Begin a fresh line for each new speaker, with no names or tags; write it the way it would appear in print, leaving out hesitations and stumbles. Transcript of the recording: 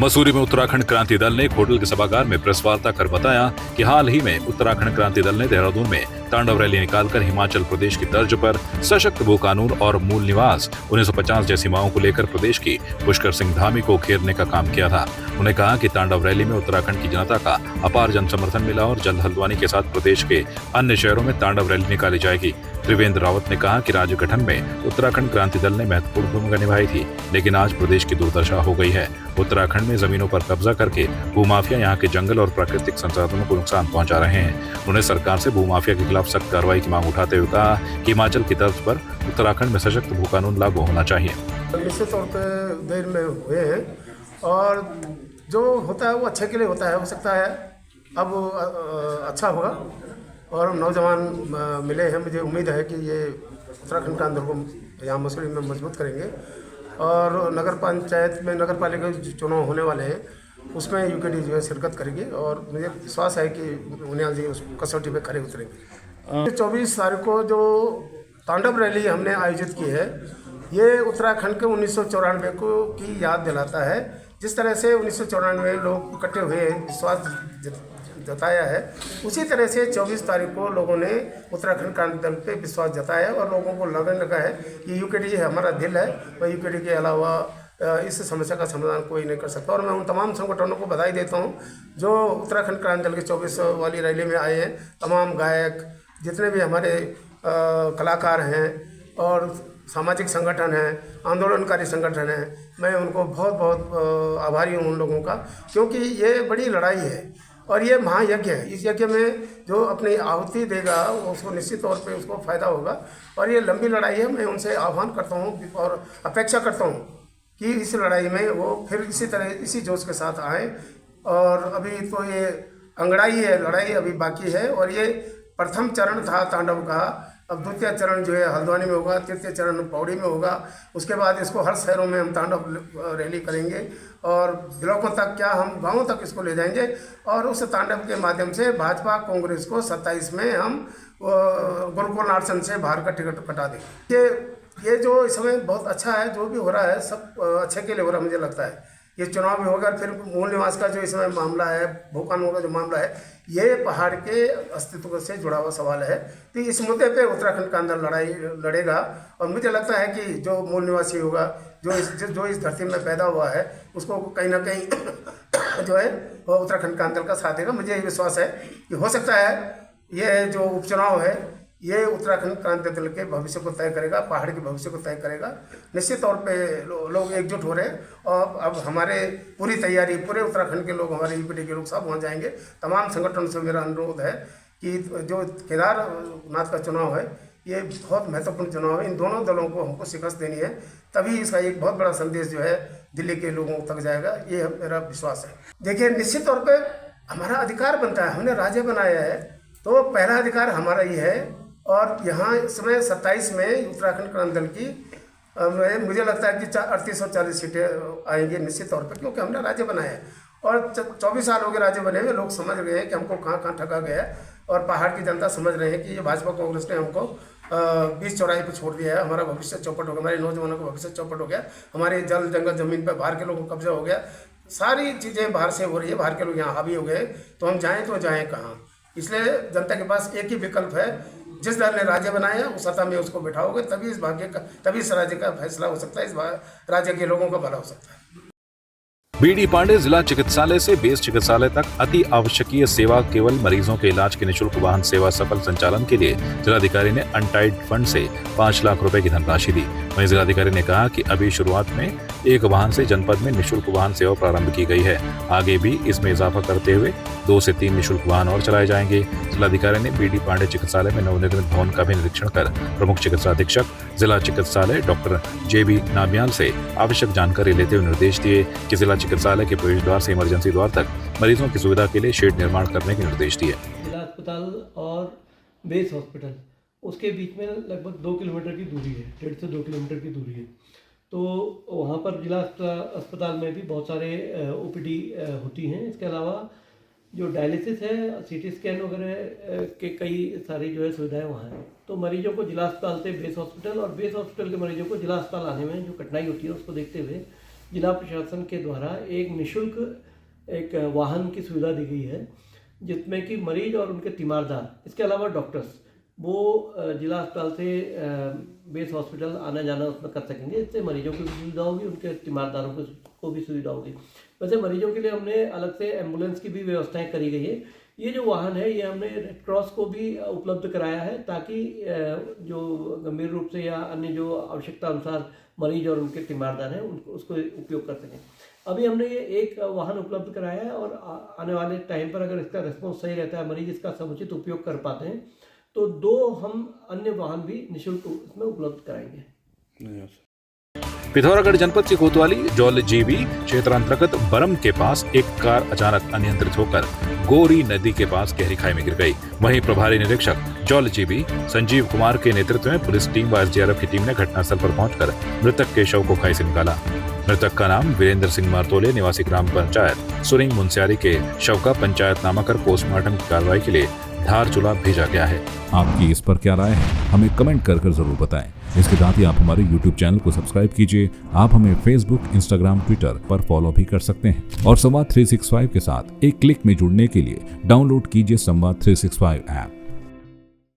मसूरी में उत्तराखंड क्रांति दल ने एक होटल के सभागार में प्रेस वार्ता कर बताया कि हाल ही में उत्तराखंड क्रांति दल ने देहरादून में तांडव रैली निकालकर हिमाचल प्रदेश की तर्ज पर सशक्त भू कानून और मूल निवास 1950 जैसी मांगों को लेकर प्रदेश की पुष्कर सिंह धामी को घेरने का काम किया था। उन्होंने कहा कि तांडव रैली में उत्तराखंड की जनता का अपार जन समर्थन मिला और जल्द हल्द्वानी के साथ प्रदेश के अन्य शहरों में तांडव रैली निकाली जाएगी। त्रिवेंद्र रावत ने कहा कि राज्य गठन में उत्तराखंड क्रांति दल ने महत्वपूर्ण भूमिका निभाई थी, लेकिन आज प्रदेश की दुर्दशा हो गई है। उत्तराखंड में जमीनों पर कब्जा करके भूमाफिया यहां के जंगल और प्राकृतिक संसाधनों को नुकसान पहुंचा रहे हैं। उन्होंने सरकार से भूमाफिया के खिलाफ सख्त कार्रवाई की मांग उठाते हुए कहा कि हिमाचल की तर्ज पर उत्तराखंड में सशक्त भू कानून लागू होना चाहिए।
निश्चित तौर पर देर में हुए हैं और जो होता है वो अच्छे के लिए होता है। हो सकता है अब अच्छा होगा और नौजवान मिले हैं। मुझे उम्मीद है कि ये उत्तराखंड का आंदोलन को यहाँ मसूरी में मजबूत करेंगे और नगर पंचायत में नगर पालिका के चुनाव होने वाले हैं, उसमें यूकेडी जो है शिरकत करेगी और मुझे विश्वास है कि मुनियाल जी उस कसौटी पे खड़े उतरेंगे। 24 तारीख को जो तांडव रैली हमने आयोजित की है, ये उत्तराखंड के 1994 को की याद दिलाता है। जिस तरह से 1994 लोग इकट्ठे हुए विश्वास जताया है, उसी तरह से 24 तारीख को लोगों ने उत्तराखंड क्रांति दल पे विश्वास जताया है और लोगों को लगने लगा है कि यूकेडी हमारा दिल है और यूकेडी के अलावा इस समस्या का समाधान कोई नहीं कर सकता। और मैं उन तमाम संगठनों को बधाई देता हूँ जो उत्तराखंड क्रांति दल के 24 वाली रैली में आए हैं। तमाम गायक, जितने भी हमारे कलाकार हैं और सामाजिक संगठन हैं, आंदोलनकारी संगठन हैं, मैं उनको बहुत बहुत आभारी हूँ उन लोगों का, क्योंकि ये बड़ी लड़ाई है और ये महायज्ञ है। इस यज्ञ में जो अपनी आहुति देगा उसको निश्चित तौर पे उसको फ़ायदा होगा और ये लंबी लड़ाई है। मैं उनसे आह्वान करता हूँ और अपेक्षा करता हूँ कि इस लड़ाई में वो फिर इसी तरह इसी जोश के साथ आएँ। और अभी तो ये अंगड़ाई है, लड़ाई अभी बाकी है और ये प्रथम चरण था तांडव का। अब द्वितीय चरण जो है हल्द्वानी में होगा, तृतीय चरण पौड़ी में होगा। उसके बाद इसको हर शहरों में हम तांडव रैली करेंगे और ब्लॉकों तक, क्या हम गांवों तक इसको ले जाएंगे और उस तांडव के माध्यम से भाजपा कांग्रेस को 27 में हम गुरुकुल आसन से बाहर का टिकट कटा देंगे। ये जो इस समय बहुत अच्छा है, जो भी हो रहा है सब अच्छे के लिए हो रहा है। मुझे लगता है ये चुनाव भी होगा, फिर मूल निवास का जो इस समय मामला है, भू कानून का जो मामला है, ये पहाड़ के अस्तित्व से जुड़ा हुआ सवाल है। तो इस मुद्दे पे उत्तराखंड का अंदर लड़ाई लड़ेगा और मुझे लगता है कि जो मूल निवासी होगा, जो इस धरती में पैदा हुआ है, उसको कहीं ना कहीं जो है वो उत्तराखंड का अंदर का साथ देगा। मुझे ये विश्वास है कि हो सकता है ये जो उपचुनाव है ये उत्तराखंड क्रांति दल के भविष्य को तय करेगा, पहाड़ के भविष्य को तय करेगा। निश्चित तौर पे लोग एकजुट हो रहे हैं और अब हमारे पूरी तैयारी, पूरे उत्तराखंड के लोग, हमारे यूपीडी के लोग सब वहाँ जाएंगे। तमाम संगठनों से मेरा अनुरोध है कि जो केदारनाथ का चुनाव है ये बहुत महत्वपूर्ण चुनाव है। इन दोनों दलों को हमको शिकस्त देनी है, तभी इसका एक बहुत बड़ा संदेश जो है दिल्ली के लोगों तक जाएगा, ये मेरा विश्वास है। देखिए, निश्चित तौर पर हमारा अधिकार बनता है, हमने राज्य बनाया है तो पहला अधिकार हमारा ही है। और यहाँ इस समय 27 में उत्तराखंड क्रांति दल की मुझे लगता है कि 3840 सीटें आएंगी निश्चित तौर पर, क्योंकि हमने राज्य बनाया है और 24 साल हो गए राज्य बने हुए। लोग समझ गए हैं कि हमको कहाँ कहाँ ठगा गया और पहाड़ की जनता समझ रहे हैं कि ये भाजपा कांग्रेस ने हमको बीच चौराहे पर छोड़ दिया है। हमारा भविष्य चौपट हो गया, हमारे नौजवानों का भविष्य चौपट हो गया, हमारे जल जंगल जमीन पर बाहर के लोगों को कब्जा हो गया, सारी चीज़ें बाहर से हो रही है, बाहर के लोग यहाँ हावी हो गए, तो हम जाएँ तो जाएँ कहाँ। इसलिए जनता के पास एक ही विकल्प है, जिस दल ने राज्य बनाया उस सत्ता में उसको बिठाओगे, तभी इस राज्य का फैसला हो सकता है, इस राज्य के लोगों का भला हो सकता है।
बीडी पांडे जिला चिकित्सालय से बेस चिकित्सालय तक अति आवश्यकीय सेवा केवल मरीजों के इलाज के निःशुल्क वाहन सेवा सफल संचालन के लिए जिलाधिकारी ने अनटाइड फंड से 5 लाख रुपए की धनराशि दी। वहीं जिलाधिकारी ने कहा कि अभी शुरुआत में एक वाहन से जनपद में निःशुल्क वाहन सेवा प्रारंभ की गई है, आगे भी इसमें इजाफा करते हुए 2 से 3 निःशुल्क वाहन और चलाए जाएंगे। जिलाधिकारी ने बीडी पांडे चिकित्सालय में नवनिर्मित भवन का भी निरीक्षण कर प्रमुख चिकित्सा अधीक्षक जिला चिकित्सालय डॉक्टर JB नाबियाल से आवश्यक जानकारी लेते हुए निर्देश दिए कि जिला चिकित्सालय के प्रवेश द्वार से इमरजेंसी द्वार तक मरीजों की सुविधा के लिए शेड निर्माण करने के निर्देश दिए।
जिला अस्पताल और बेस हॉस्पिटल उसके बीच में लगभग 2 किलोमीटर की दूरी है, 1.5 से 2 किलोमीटर की दूरी है। तो वहाँ पर जिला अस्पताल में भी बहुत सारे OPD होती हैं। इसके अलावा जो डायलिसिस है, CT स्कैन वगैरह के कई सारी जो है सुविधाएं वहाँ हैं। तो मरीजों को जिला अस्पताल से बेस हॉस्पिटल और बेस हॉस्पिटल के मरीजों को जिला अस्पताल आने में जो कठिनाई होती है उसको देखते हुए जिला प्रशासन के द्वारा एक निःशुल्क एक वाहन की सुविधा दी गई है, जिसमें कि मरीज और उनके तीमारदार, इसके अलावा डॉक्टर्स, वो जिला अस्पताल से बेस हॉस्पिटल आना जाना उसमें कर सकेंगे। इससे मरीजों की भी सुविधा होगी, उनके तीमारदारों को भी सुविधा होगी। वैसे मरीजों के लिए हमने अलग से एम्बुलेंस की भी व्यवस्थाएं करी गई है। ये जो वाहन है ये हमने रेड क्रॉस को भी उपलब्ध कराया है, ताकि जो गंभीर रूप से या अन्य जो आवश्यकता अनुसार मरीज और उनके तीमारदार हैं उनको उसको उपयोग कर सकें। अभी हमने ये एक वाहन उपलब्ध कराया है और आने वाले टाइम पर अगर इसका रिस्पॉन्स सही रहता है, मरीज इसका समुचित उपयोग कर पाते हैं, तो 2 हम अन्य वाहन भी निःशुल्क इसमें उपलब्ध कराएंगे।
पिथौरागढ़ जनपद के कोतवाली जौलजीबी क्षेत्र अंतर्गत बरम के पास एक कार अचानक अनियंत्रित होकर गोरी नदी के पास गहरी खाई में गिर गई। वहीं प्रभारी निरीक्षक जौलजीबी संजीव कुमार के नेतृत्व में पुलिस टीम व एसडीआरएफ की टीम ने घटनास्थल पर पहुंचकर मृतक के शव को खाई से निकाला। मृतक का नाम वीरेंद्र सिंह मारतोले निवासी ग्राम पंचायत सुरिंग मुंसियारी के शव का पंचायतनामा कर पोस्टमार्टम की कार्रवाई के लिए धारचूला भेजा गया है।
आपकी इस पर क्या राय है, हमें कमेंट कर जरूर बताएं। इसके साथ ही आप हमारे YouTube चैनल को सब्सक्राइब कीजिए। आप हमें Facebook, Instagram, Twitter पर फॉलो भी कर सकते हैं और संवाद 365 के साथ एक क्लिक में जुड़ने के लिए डाउनलोड कीजिए संवाद 365 ऐप।